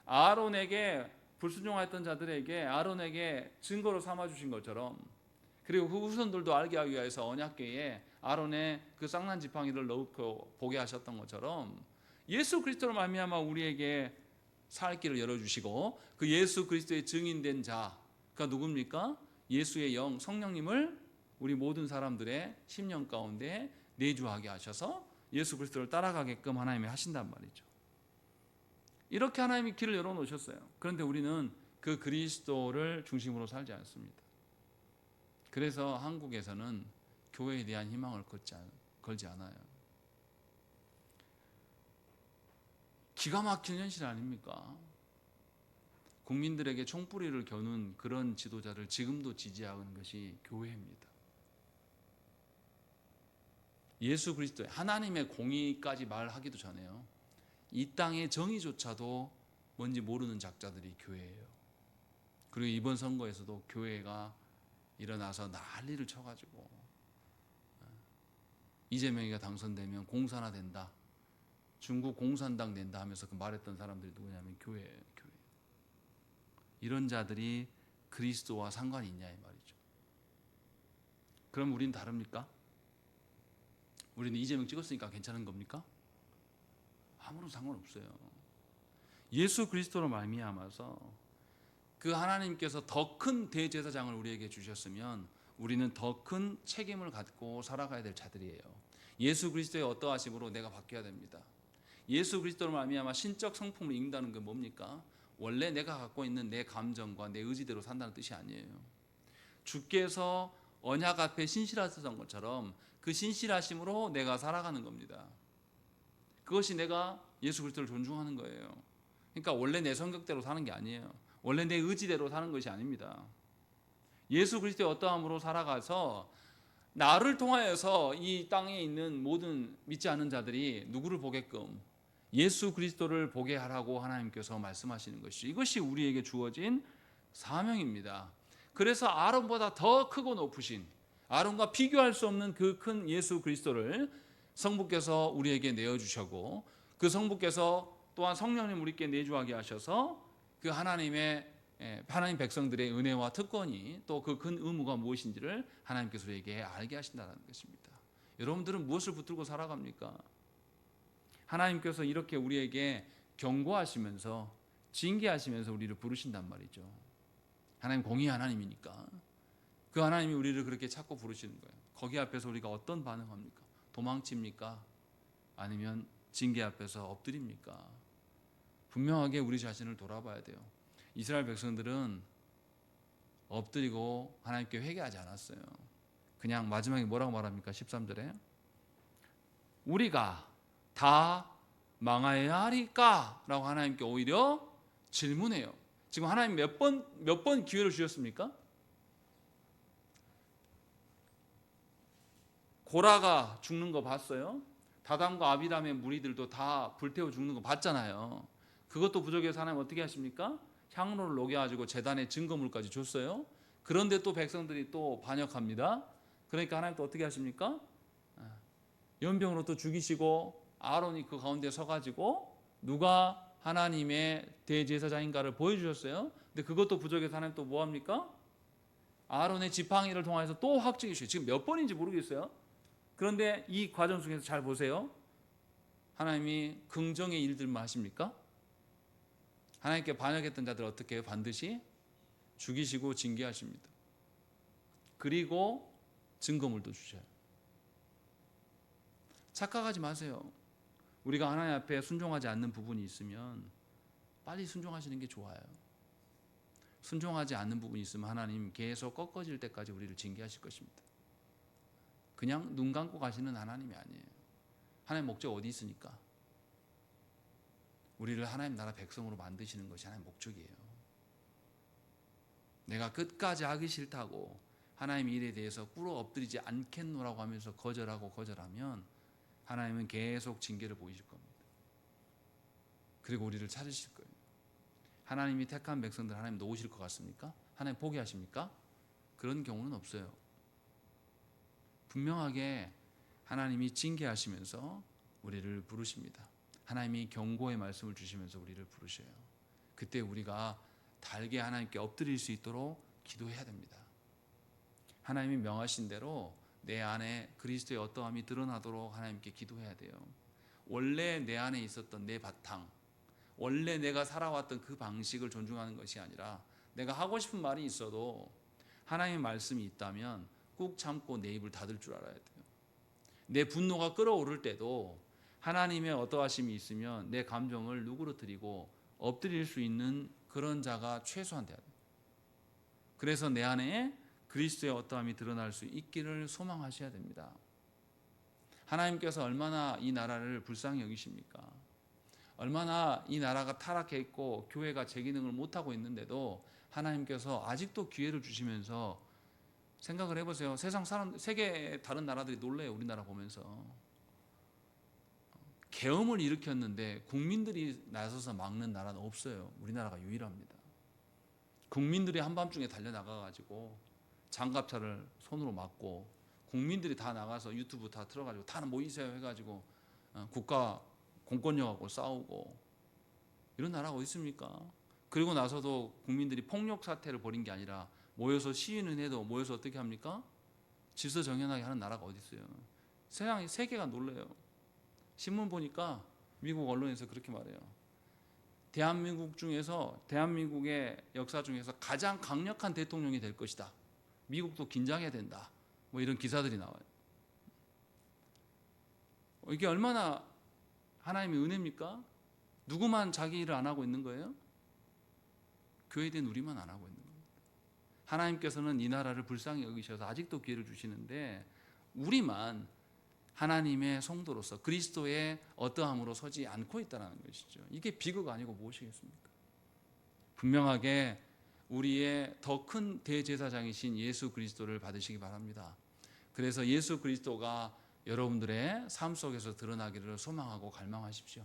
아론에게 불순종했던 자들에게 아론에게 증거로 삼아주신 것처럼, 그리고 그 후손들도 알게 하기 위해서 언약궤에 아론의 그 쌍난 지팡이를 넣고 보게 하셨던 것처럼 예수 그리스도로 말미암아 우리에게 살 길을 열어주시고 그 예수 그리스도의 증인된 자가 누굽니까? 예수의 영 성령님을 우리 모든 사람들의 심령 가운데 내주하게 하셔서 예수 그리스도를 따라가게끔 하나님이 하신단 말이죠. 이렇게 하나님이 길을 열어놓으셨어요. 그런데 우리는 그 그리스도를 중심으로 살지 않습니다. 그래서 한국에서는 교회에 대한 희망을 걸지 않아요. 기가 막힌 현실 아닙니까? 국민들에게 총뿌리를 겨눈 그런 지도자를 지금도 지지하는 것이 교회입니다. 예수 그리스도의 하나님의 공의까지 말하기도 전에요. 이 땅의 정의조차도 뭔지 모르는 작자들이 교회예요. 그리고 이번 선거에서도 교회가 일어나서 난리를 쳐가지고 이재명이가 당선되면 공산화 된다, 중국 공산당 된다 하면서 그 말했던 사람들이 누구냐면 교회예요. 교회. 이런 자들이 그리스도와 상관이 있냐 이 말이죠. 그럼 우리는 다릅니까? 우리는 이재명 찍었으니까 괜찮은 겁니까? 아무런 상관없어요. 예수 그리스도로 말미암아서 그 하나님께서 더 큰 대제사장을 우리에게 주셨으면 우리는 더 큰 책임을 갖고 살아가야 될 자들이에요. 예수 그리스도의 어떠하심으로 내가 바뀌어야 됩니다. 예수 그리스도로 말미암아 신적 성품을 읽는다는 게 뭡니까? 원래 내가 갖고 있는 내 감정과 내 의지대로 산다는 뜻이 아니에요. 주께서 언약 앞에 신실하셨던 것처럼 그 신실하심으로 내가 살아가는 겁니다. 그것이 내가 예수 그리스도를 존중하는 거예요. 그러니까 원래 내 성격대로 사는 게 아니에요. 원래 내 의지대로 사는 것이 아닙니다. 예수 그리스도의 어떠함으로 살아가서 나를 통하여서 이 땅에 있는 모든 믿지 않는 자들이 누구를 보게끔 예수 그리스도를 보게 하라고 하나님께서 말씀하시는 것이죠. 이것이 우리에게 주어진 사명입니다. 그래서 아론보다 더 크고 높으신, 아론과 비교할 수 없는 그 큰 예수 그리스도를 성부께서 우리에게 내어주셨고, 그 성부께서 또한 성령님 우리께 내주하게 하셔서 그 하나님 백성들의 은혜와 특권이 또 그 큰 의무가 무엇인지를 하나님께서 우리에게 알게 하신다는 것입니다. 여러분들은 무엇을 붙들고 살아갑니까? 하나님께서 이렇게 우리에게 경고하시면서 징계하시면서 우리를 부르신단 말이죠. 하나님 공의 하나님이니까 그 하나님이 우리를 그렇게 찾고 부르시는 거예요. 거기 앞에서 우리가 어떤 반응합니까? 도망칩니까? 아니면 징계 앞에서 엎드립니까? 분명하게 우리 자신을 돌아봐야 돼요. 이스라엘 백성들은 엎드리고 하나님께 회개하지 않았어요. 그냥 마지막에 뭐라고 말합니까? 13절에 우리가 다 망하여야 하리까? 라고 하나님께 오히려 질문해요. 지금 하나님 몇 번 기회를 주셨습니까? 고라가 죽는 거 봤어요? 다단과 아비람의 무리들도 다 불태워 죽는 거 봤잖아요. 그것도 부족해서 하나님 어떻게 하십니까? 향로를 녹여가지고 제단에 증거물까지 줬어요. 그런데 또 백성들이 또 반역합니다. 그러니까 하나님 또 어떻게 하십니까? 연병으로 또 죽이시고 아론이 그 가운데 서가지고 누가 하나님의 대제사장인가를 보여주셨어요. 근데 그것도 부족해서 하나님 또 뭐합니까? 아론의 지팡이를 통해서 또 확 죽이셔요. 지금 몇 번인지 모르겠어요. 그런데 이 과정 중에서 잘 보세요. 하나님이 긍정의 일들만 하십니까? 하나님께 반역했던 자들 어떻게 해요? 반드시 죽이시고 징계하십니다. 그리고 증거물도 주셔요. 착각하지 마세요. 우리가 하나님 앞에 순종하지 않는 부분이 있으면 빨리 순종하시는 게 좋아요. 순종하지 않는 부분이 있으면 하나님 계속 꺾어질 때까지 우리를 징계하실 것입니다. 그냥 눈 감고 가시는 하나님이 아니에요. 하나님 목적 어디 있으니까? 우리를 하나님 나라 백성으로 만드시는 것이 하나님 목적이에요. 내가 끝까지 하기 싫다고 하나님 일에 대해서 꿇어 엎드리지 않겠노라고 하면서 거절하면 하나님은 계속 징계를 보이실 겁니다. 그리고 우리를 찾으실 거예요. 하나님이 택한 백성들 하나님 놓으실 것 같습니까? 하나님 포기하십니까? 그런 경우는 없어요. 분명하게 하나님이 징계하시면서 우리를 부르십니다. 하나님이 경고의 말씀을 주시면서 우리를 부르셔요. 그때 우리가 달게 하나님께 엎드릴 수 있도록 기도해야 됩니다. 하나님이 명하신 대로 내 안에 그리스도의 어떠함이 드러나도록 하나님께 기도해야 돼요. 원래 내 안에 있었던 내 바탕, 원래 내가 살아왔던 그 방식을 존중하는 것이 아니라 내가 하고 싶은 말이 있어도 하나님의 말씀이 있다면 꾹 참고 내 입을 닫을 줄 알아야 돼요. 내 분노가 끓어오를 때도 하나님의 어떠하심이 있으면 내 감정을 누그러뜨리고 엎드릴 수 있는 그런 자가 최소한 돼야 돼요. 그래서 내 안에 그리스도의 어떠함이 드러날 수 있기를 소망하셔야 됩니다. 하나님께서 얼마나 이 나라를 불쌍히 여기십니까? 얼마나 이 나라가 타락해 있고 교회가 제 기능을 못하고 있는데도 하나님께서 아직도 기회를 주시면서 생각을 해보세요. 세계 다른 나라들이 놀래요. 우리나라 보면서. 계엄을 일으켰는데 국민들이 나서서 막는 나라는 없어요. 우리나라가 유일합니다. 국민들이 한밤중에 달려나가가지고 장갑차를 손으로 막고 국민들이 다 나가서 유튜브 다 틀어가지고 다 모이세요 해가지고 국가 공권력하고 싸우고 이런 나라가 어디 있습니까? 그리고 나서도 국민들이 폭력 사태를 벌인 게 아니라 모여서 시위는 해도 모여서 어떻게 합니까? 질서 정연하게 하는 나라가 어디 있어요? 세계가 놀래요. 신문 보니까 미국 언론에서 그렇게 말해요. 대한민국의 역사 중에서 가장 강력한 대통령이 될 것이다. 미국도 긴장해야 된다. 뭐 이런 기사들이 나와요. 이게 얼마나 하나님의 은혜입니까? 누구만 자기 일을 안 하고 있는 거예요? 교회에 대한 우리만 안 하고 있는 겁니다. 하나님께서는 이 나라를 불쌍히 여기셔서 아직도 기회를 주시는데 우리만 하나님의 성도로서 그리스도의 어떠함으로 서지 않고 있다는 것이죠. 이게 비극 아니고 무엇이겠습니까? 분명하게 우리의 더 큰 대제사장이신 예수 그리스도를 받으시기 바랍니다. 그래서 예수 그리스도가 여러분들의 삶 속에서 드러나기를 소망하고 갈망하십시오.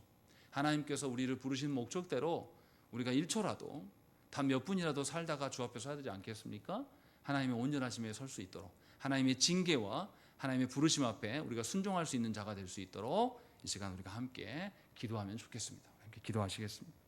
하나님께서 우리를 부르신 목적대로 우리가 1초라도 단 몇 분이라도 살다가 주 앞에 서야 되지 않겠습니까? 하나님의 온전하심에 설 수 있도록 하나님의 징계와 하나님의 부르심 앞에 우리가 순종할 수 있는 자가 될 수 있도록 이 시간 우리가 함께 기도하면 좋겠습니다. 함께 기도하시겠습니다.